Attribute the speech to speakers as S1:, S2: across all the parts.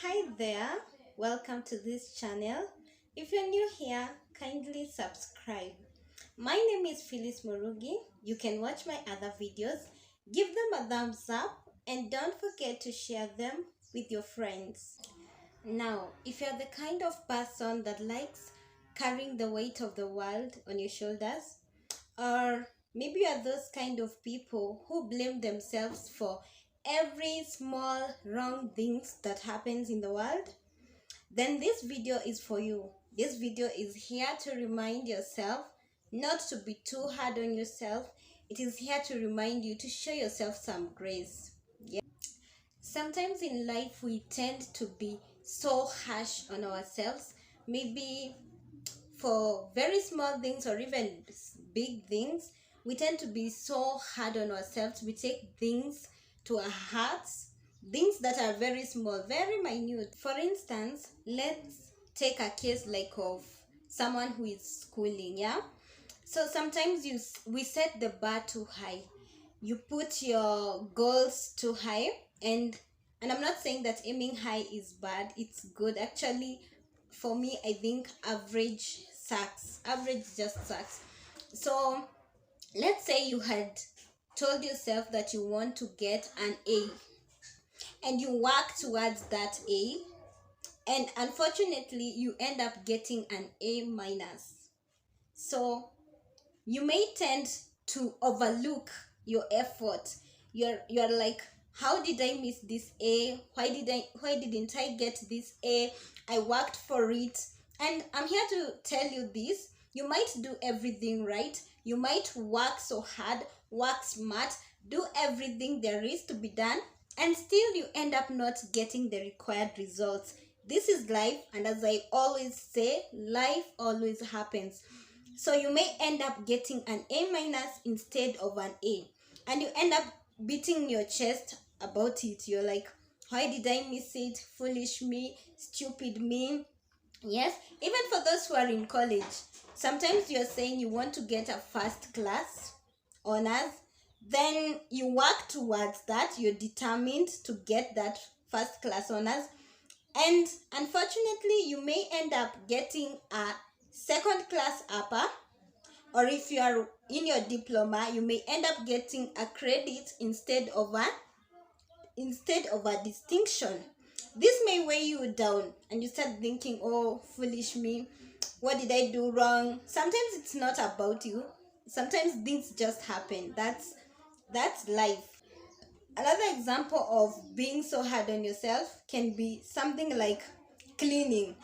S1: Hi there, welcome to this channel. If you're new here, kindly subscribe. My name is Phyllis Murugi. You can watch my other videos, give them a thumbs up, and don't forget to share them with your friends. Now, if you're the kind of person that likes carrying the weight of the world on your shoulders, or maybe you are those kind of people who blame themselves for every small wrong things that happens in the world, then this video is for you. This video is here to remind yourself not to be too hard on yourself. It is here to remind you to show yourself some grace. Yeah. Sometimes in life we tend to be so harsh on ourselves, maybe for very small things or even big things. We tend to be so hard on ourselves. We take things to our hearts, things that are very small, very minute. For instance, let's take a case like of someone who is schooling. Yeah, so sometimes we set the bar too high. You put your goals too high, and I'm not saying that aiming high is bad. It's good actually. For me, I think average sucks. Average just sucks. So let's say you had told yourself that you want to get an A, and you work towards that A, and unfortunately you end up getting an A minus. So you may tend to overlook your effort. You're like, how did I miss this A? Why didn't I get this A? I worked for it. And I'm here to tell you this. You might do everything right. You might work so hard, work smart, do everything there is to be done, and still you end up not getting the required results. This is life, and as I always say, life always happens. So you may end up getting an A minus instead of an A, and you end up beating your chest about it. You're like, why did I miss it? Foolish me, stupid me. Yes, even for those who are in college, sometimes you're saying you want to get a first class honors, then you work towards that, you're determined to get that first class honors, and unfortunately you may end up getting a second class upper, or if you are in your diploma you may end up getting a credit instead of a distinction. This may weigh you down and you start thinking, oh, foolish me, what did I do wrong? Sometimes it's not about you. Sometimes things just happen. That's life. Another example of being so hard on yourself can be something like cleaning.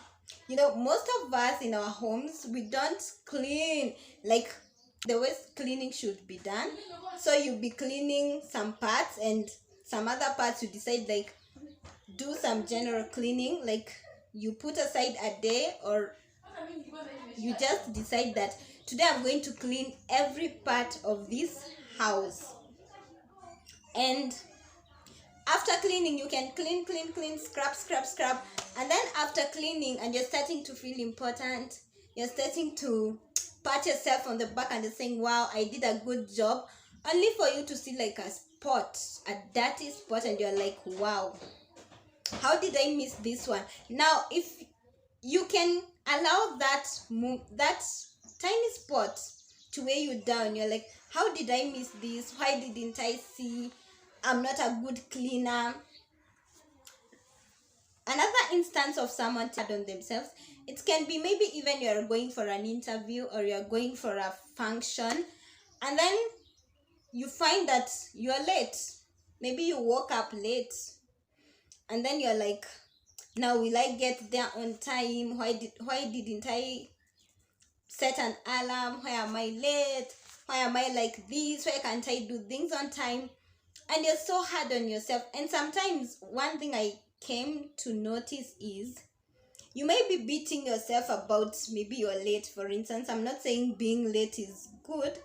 S1: Most of us in our homes, we don't clean like the way cleaning should be done. So you'll be cleaning some parts, and some other parts you decide like do some general cleaning, like you put aside a day, or you just decide that today I'm going to clean every part of this house. And after cleaning, you can clean, scrub, and then after cleaning and you're starting to feel important, you're starting to pat yourself on the back and you're saying, wow, I did a good job, only for you to see like a dirty spot, and you're like, wow, how did I miss this one? Now if you can allow that tiny spot to weigh you down, you're like, how did I miss this? Why didn't I see? I'm not a good cleaner. Another instance of someone hard on themselves, it can be maybe even you're going for an interview or you're going for a function, and then you find that you're late. Maybe you woke up late, and then you're like, now will I get there on time? Why didn't I set an alarm? Why am I late? Why am I like this? Why can't I do things on time? And you're so hard on yourself. And sometimes one thing I came to notice is you may be beating yourself about maybe you're late. For instance, I'm not saying being late is good,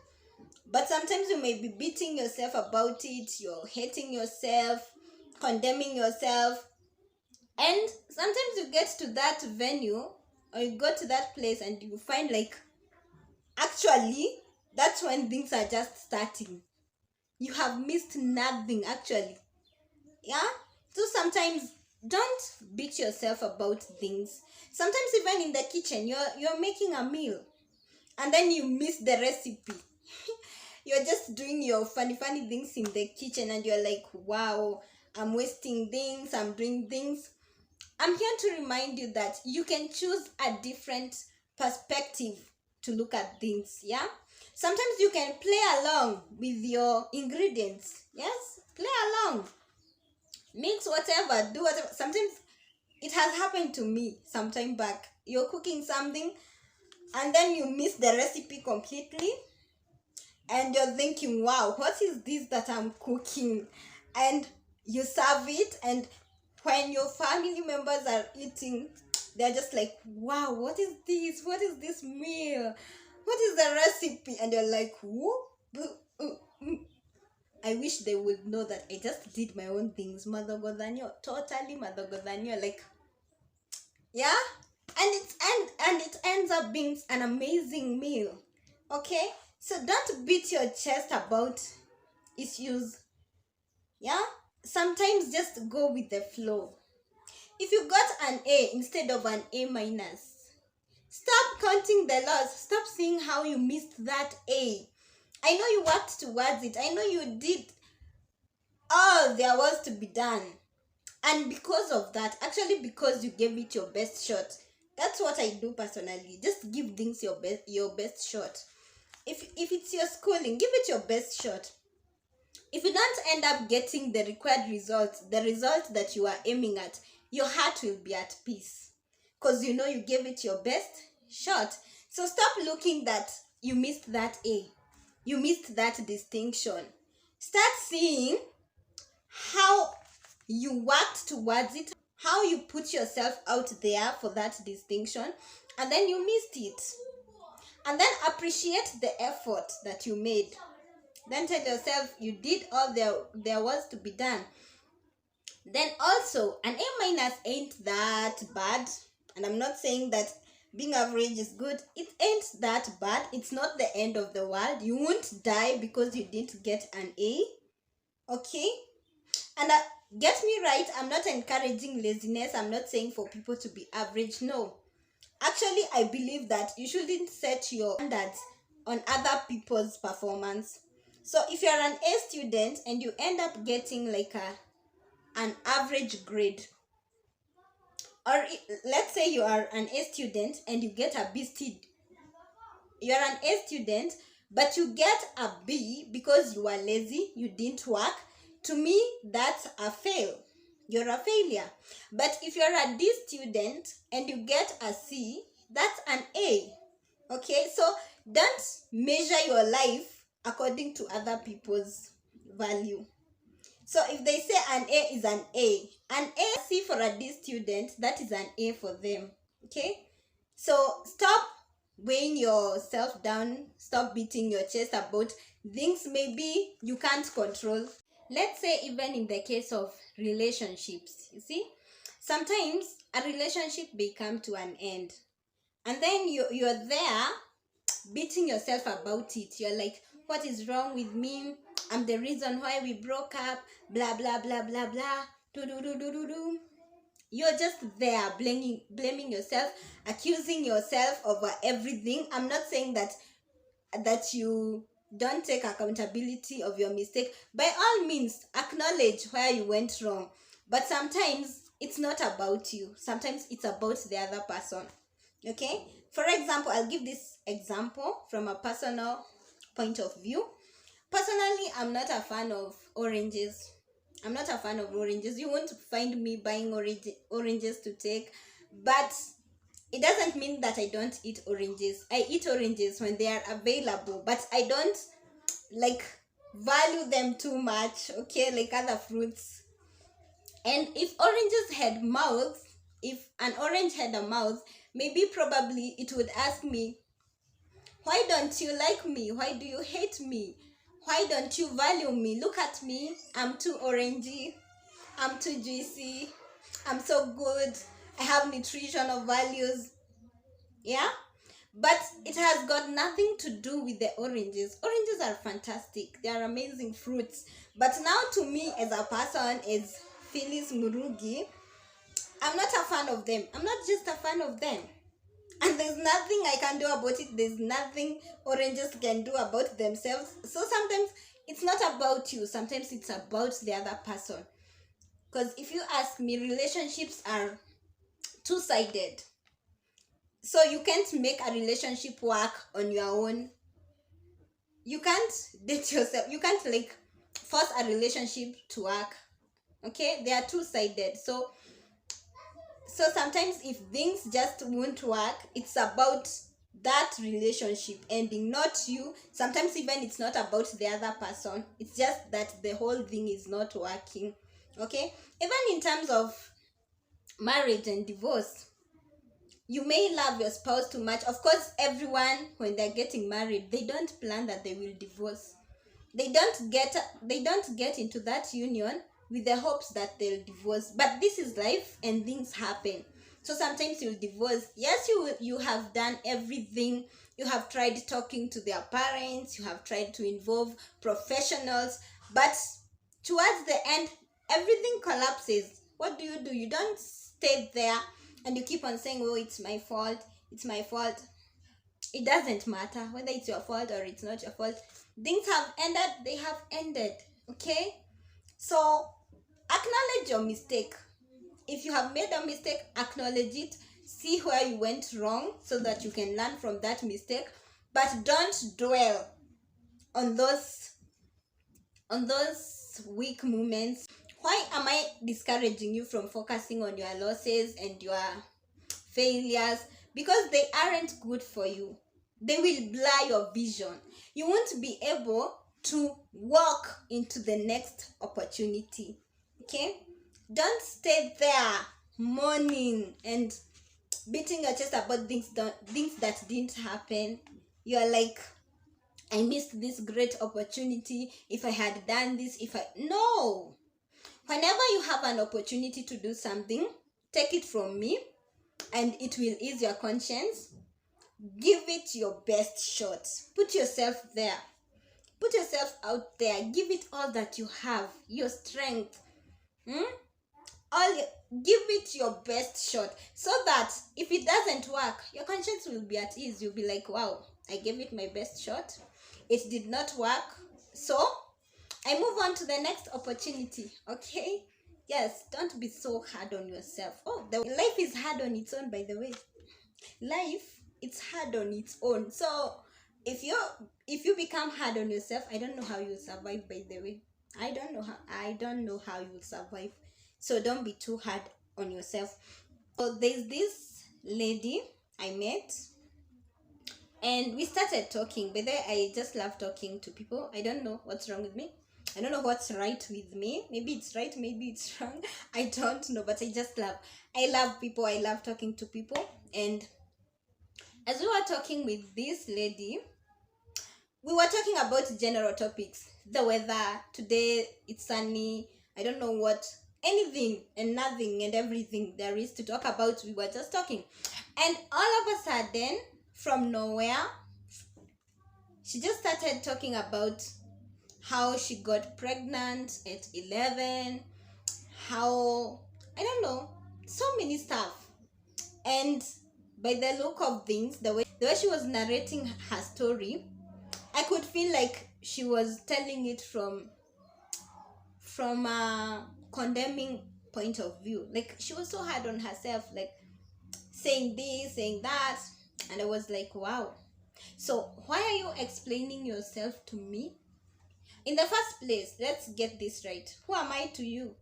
S1: but sometimes you may be beating yourself about it. You're hating yourself, condemning yourself, and sometimes you get to that venue or you go to that place and you find like, actually, that's when things are just starting. You have missed nothing actually. Yeah. So sometimes don't beat yourself about things. Sometimes even in the kitchen, you're making a meal and then you miss the recipe. You're just doing your funny things in the kitchen and you're like, wow, I'm wasting things, I'm doing things. I'm here to remind you that you can choose a different perspective to look at things. Yeah, sometimes you can play along with your ingredients. Yes, play along, mix whatever, do whatever. Sometimes it has happened to me some time back. You're cooking something and then you miss the recipe completely and you're thinking, wow, what is this that I'm cooking? And you serve it, and when your family members are eating, they're just like, wow, what is this? What is this meal? What is the recipe? And you're like, whoop. I wish they would know that I just did my own things. Madogodanyo, totally madogodanyo. Like, yeah, and it ends up being an amazing meal. Okay, so don't beat your chest about issues. Yeah, sometimes just go with the flow. If you got an A instead of an A minus, stop counting the loss. Stop seeing how you missed that A. I know you worked towards it. I know you did all there was to be done. And because of that, actually because you gave it your best shot, that's what I do personally. Just give things your best shot. If it's your schooling, give it your best shot. If you don't end up getting the required result, the result that you are aiming at, your heart will be at peace because you know you gave it your best shot. So stop looking that you missed that A, you missed that distinction. Start seeing how you worked towards it, how you put yourself out there for that distinction, and then you missed it. And then appreciate the effort that you made. Then tell yourself you did all there was to be done. Then also, an A minus ain't that bad. And I'm not saying that being average is good. It ain't that bad. It's not the end of the world. You won't die because you didn't get an A. Okay? And get me right, I'm not encouraging laziness. I'm not saying for people to be average. No. Actually, I believe that you shouldn't set your standards on other people's performance. So if you're an A student and you end up getting like an average grade, or let's say you are an A student and you get a B student, you're an A student but you get a B because you are lazy, you didn't work. To me, that's a fail. You're a failure. But if you're a D student and you get a C, that's an A. Okay, so don't measure your life according to other people's value. So if they say an A is an C for a D student, that is an A for them. Okay, so stop weighing yourself down. Stop beating your chest about things maybe you can't control. Let's say even in the case of relationships, you see, sometimes a relationship may come to an end, and then you're there beating yourself about it. You're like, what is wrong with me? I'm the reason why we broke up, blah blah blah blah blah. Do. You're just there blaming yourself, accusing yourself of everything. I'm not saying that you don't take accountability of your mistake. By all means, acknowledge where you went wrong. But sometimes it's not about you. Sometimes it's about the other person. Okay? For example, I'll give this example from a personal point of view. Personally, I'm not a fan of oranges. You won't find me buying oranges to take. But it doesn't mean that I don't eat oranges. I eat oranges when they are available, but I don't like value them too much, okay, like other fruits. And if an orange had a mouth, maybe probably it would ask me, why don't you like me? Why do you hate me? Why don't you value me? Look at me. I'm too orangey. I'm too juicy. I'm so good. I have nutritional values. Yeah? But it has got nothing to do with the oranges. Oranges are fantastic. They are amazing fruits. But now to me as a person, as Phyllis Murugi, I'm not a fan of them. I'm not just a fan of them. And there's nothing I can do about it. There's nothing oranges can do about themselves. So sometimes it's not about you. Sometimes it's about the other person. Because if you ask me, relationships are two-sided. So you can't make a relationship work on your own. You can't date yourself. You can't like force a relationship to work. Okay? They are two-sided. So sometimes if things just won't work, it's about that relationship ending, not you. Sometimes even it's not about the other person. It's just that the whole thing is not working. Okay? Even in terms of marriage and divorce, you may love your spouse too much. Of course, everyone, when they're getting married, they don't plan that they will divorce. They don't get into that union with the hopes that they'll divorce. But this is life and things happen. So sometimes you'll divorce. Yes, you have done everything. You have tried talking to their parents. You have tried to involve professionals. But towards the end, everything collapses. What do? You don't stay there and you keep on saying, oh, it's my fault. It's my fault. It doesn't matter whether it's your fault or it's not your fault. Things have ended. They have ended. Okay? So acknowledge your mistake. If you have made a mistake, acknowledge it. See where you went wrong so that you can learn from that mistake. But don't dwell on those weak moments. Why am I discouraging you from focusing on your losses and your failures? Because they aren't good for you. They will blur your vision. You won't be able to walk into the next opportunity. Okay? Don't stay there mourning and beating your chest about things that didn't happen. You're like, I missed this great opportunity. If I had done this, no. Whenever you have an opportunity to do something, take it from me and it will ease your conscience. Give it your best shot. Put yourself there. Put yourself out there. Give it all that you have, your strength. Give it your best shot so that if it doesn't work, your conscience will be at ease. You'll be like, wow, I gave it my best shot. It did not work. So I move on to the next opportunity. Okay? Yes, don't be so hard on yourself. Oh, life is hard on its own, by the way. Life, it's hard on its own. So if you become hard on yourself, I don't know how you'll survive, by the way. I don't know how you'll survive. So don't be too hard on yourself. So there's this lady I met and we started talking. But then I just love talking to people. I don't know what's wrong with me. I don't know what's right with me. Maybe it's right, maybe it's wrong. I don't know, but I love people. I love talking to people. And as we were talking with this lady, we were talking about general topics. The weather, today it's sunny, I don't know what, anything and nothing and everything there is to talk about. We were just talking. And all of a sudden, from nowhere, she just started talking about how she got pregnant at 11, how, I don't know, so many stuff. And by the look of things, the way she was narrating her story, I could feel like she was telling it from a condemning point of view. Like she was so hard on herself, like saying this, saying that. And I was like, wow. So why are you explaining yourself to me? In the first place, let's get this right. Who am I to you?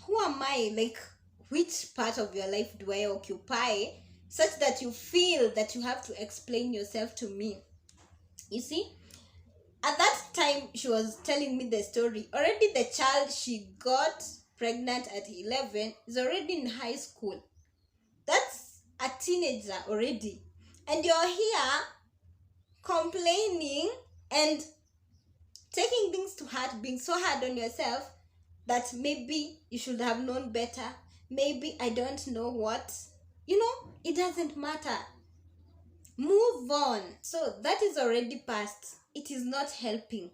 S1: Who am I? Like, which part of your life do I occupy such that you feel that you have to explain yourself to me? You see, at that time she was telling me the story. Already the child she got pregnant at 11 is already in high school. That's a teenager already. And you're here complaining and taking things to heart, being so hard on yourself that maybe you should have known better. Maybe I don't know what. You know, it doesn't matter. Move on. So that is already past. It is not helping.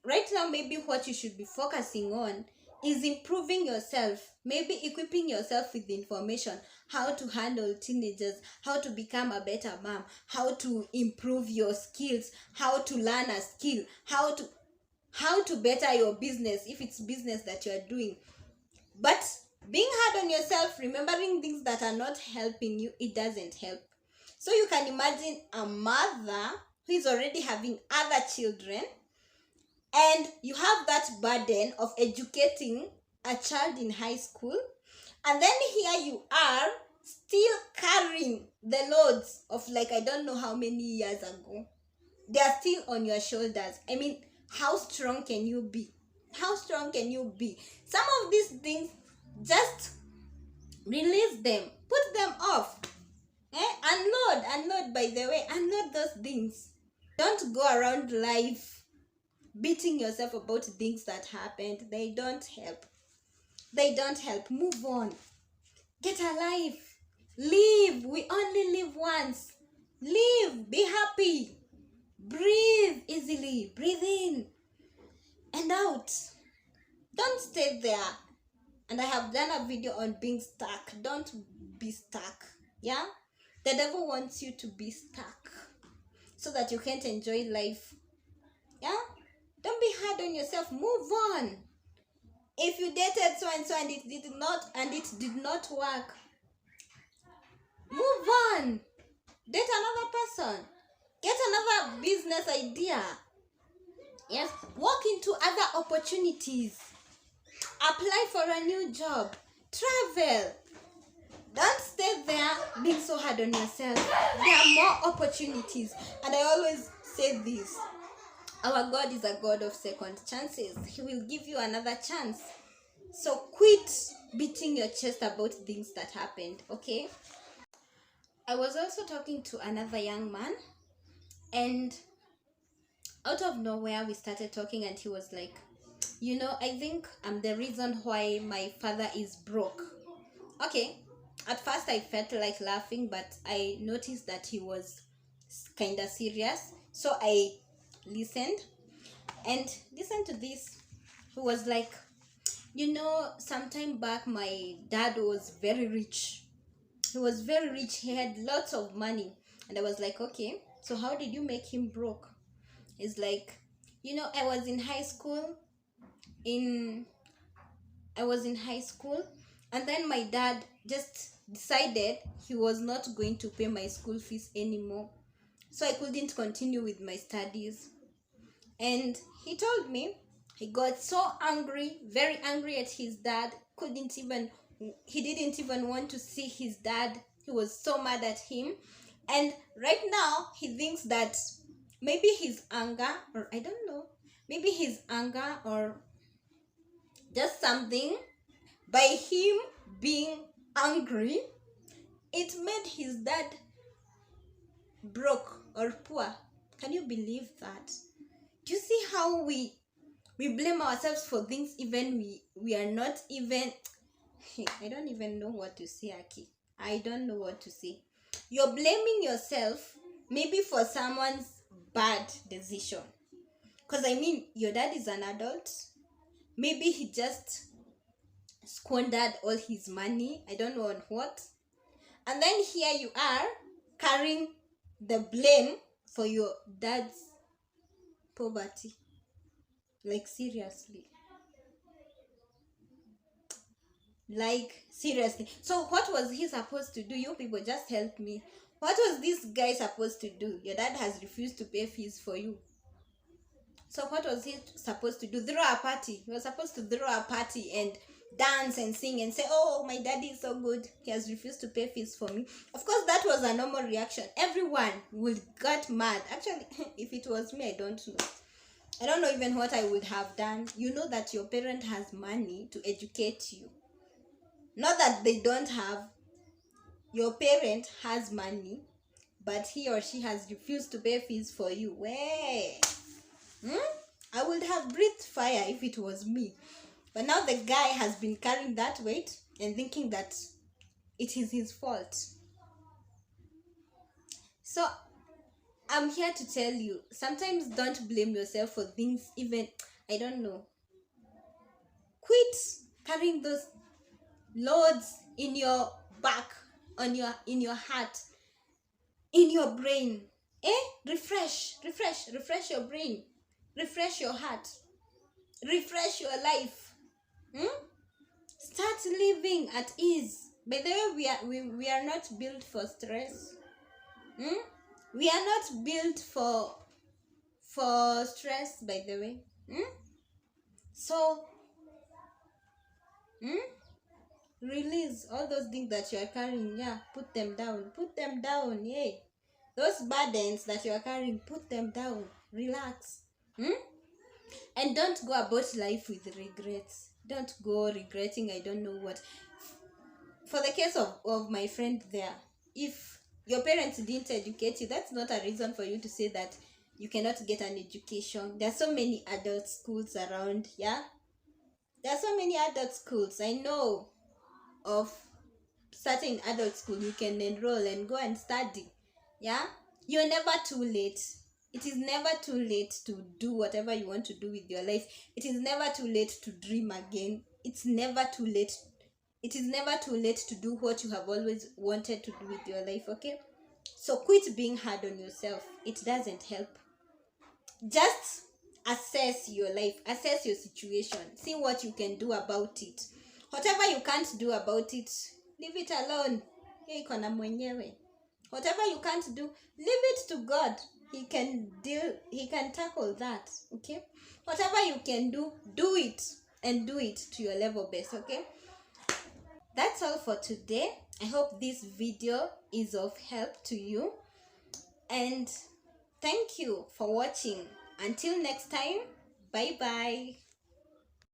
S1: Right now, maybe what you should be focusing on is improving yourself, maybe equipping yourself with information, how to handle teenagers, how to become a better mom, how to improve your skills, how to learn a skill, how to better your business if it's business that you are doing. But being hard on yourself, remembering things that are not helping you, it doesn't help. So you can imagine a mother who is already having other children, and you have that burden of educating a child in high school, and then here you are still carrying the loads of, like, I don't know how many years ago. They are still on your shoulders. I mean, how strong can you be? How strong can you be? Some of these things, just release them, put them off. Unload, by the way, unload those things. Don't go around life beating yourself about things that happened. They don't help. Move on. Get a life. Live. We only live once. Live. Be happy. Breathe easily. Breathe in and out. Don't stay there. And I have done a video on being stuck. Don't be stuck. Yeah? The devil wants you to be stuck so that you can't enjoy life. Yeah? Don't be hard on yourself. Move on. If you dated so and so and it did not work, move on. Date another person. Get another business idea. Yes, walk into other opportunities. Apply for a new job. Travel. Don't stay there being so hard on yourself. There are more opportunities. And I always say this. Our God is a God of second chances. He will give you another chance. So quit beating your chest about things that happened, okay? I was also talking to another young man, and out of nowhere we started talking, and he was like, I think I'm the reason why my father is broke. Okay, at first I felt like laughing, but I noticed that he was kind of serious. So I listened to this. He was like, sometime back my dad was very rich. He was very rich. He had lots of money. And I was like, okay, so how did you make him broke? It's like, I was in high school. And then my dad just decided he was not going to pay my school fees anymore. So I couldn't continue with my studies. And he told me he got so angry, very angry at his dad. He didn't even want to see his dad. He was so mad at him. And right now he thinks that maybe his anger, or I don't know, maybe his anger or just something, by him being angry, it made his dad broke or poor. Can you believe that? Do you see how we blame ourselves for things even we are not even I don't even know what to say, Aki. I don't know what to say. You're blaming yourself maybe for someone's bad decision. Because I mean, your dad is an adult. Maybe he just squandered all his money. I don't know on what. And then here you are carrying the blame for your dad's poverty. Like, seriously. So what was he supposed to do? You people just help me. What was this guy supposed to do? Your dad has refused to pay fees for you. So what was he supposed to do? Throw a party. He was supposed to throw a party and dance and sing and say, oh, my daddy is so good. He has refused to pay fees for me. Of course, that was a normal reaction. Everyone would get mad. Actually, if it was me, I don't know. I don't know even what I would have done. You know that your parent has money to educate you. Not that they don't have. Your parent has money, but he or she has refused to pay fees for you. Where? I would have breathed fire if it was me. But now the guy has been carrying that weight and thinking that it is his fault. So I'm here to tell you, sometimes don't blame yourself for things even, I don't know. Quit carrying those loads in your back, in your heart, in your brain. Refresh your brain, refresh your heart, refresh your life. Start living at ease. By the way, we are not built for stress. We are not built for stress, by the way. So release all those things that you are carrying. Yeah, put them down. Yeah, those burdens that you are carrying, put them down. Relax. And don't go about life with regrets. Don't go regretting I don't know what. For the case of my friend there, if your parents didn't educate you, that's not a reason for you to say that you cannot get an education. There are so many adult schools around. Yeah, there are so many adult schools. I know of certain adult school you can enroll and go and study. Yeah, you're never too late. It is never too late to do whatever you want to do with your life. It is never too late to dream again. It's never too late. It is never too late to do what you have always wanted to do with your life. Okay, so quit being hard on yourself. It doesn't help. Just assess your life, assess your situation, see what you can do about it. Whatever you can't do about it, leave it alone. Iko na mwenyewe. Whatever you can't do, leave it to God. He can tackle that. Okay, whatever you can do, do it, and do it to your level best. Okay, that's all for today. I hope this video is of help to you, and thank you for watching. Until next time, bye bye.